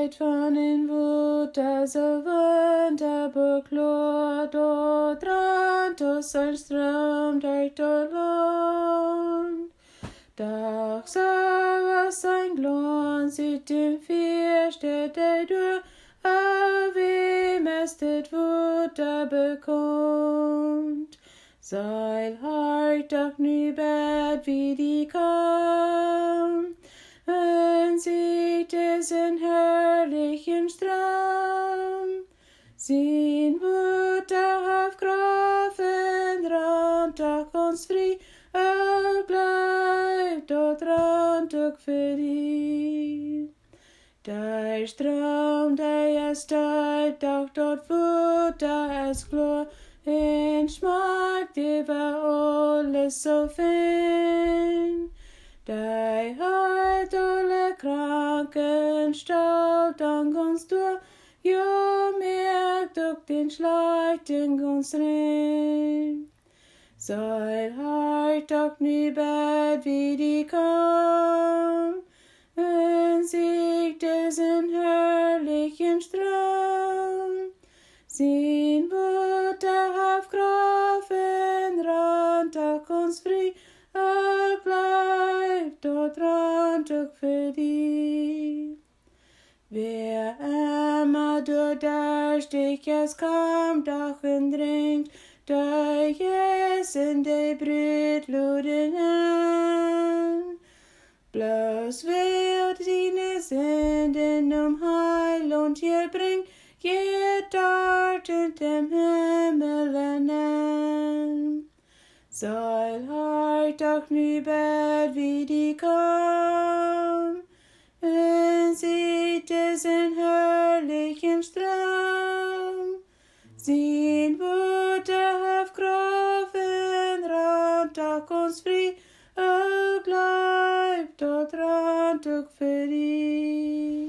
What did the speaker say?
Zeit van in Wuta så wunderbar klar, dort rannt aus ein Strom durch dort Land. Doch so was ein Glanz sieht dem Fürste der Dur, wem es det Wuta bekommt. Sei halt doch nie bad wie die kam, und sieht diesen herrlichen Strom. Sin Wuta auf Grafen rand, doch uns fri, bleibt dort rand auch für die. Der Strom, der ist dort, doch dort Wuta es glor, en smak det var alles så fin. Dei halt alle Krankenstalt ganz durch, jo merkt auch den Schlechten ganz rein. Soll halt auch nie bad wie die kam, wenn sieht diesen herrlichen Strom. Sin Wuta auf Grafen rand, auch uns fri, bleibt dort rand auch für die. Wer immer durch dich es kommt, auch dringt, durch es in die Brütluden an. Bloß wird deine Sünden Heil und ihr bringt, geht dort in dem Himmel an. Soll halt auch nie bad wie die kam, und sieht diesen herrlichen Strom. Sin Wuta auf Grafen rand, auch uns fri, bleibt dort rand auch für die.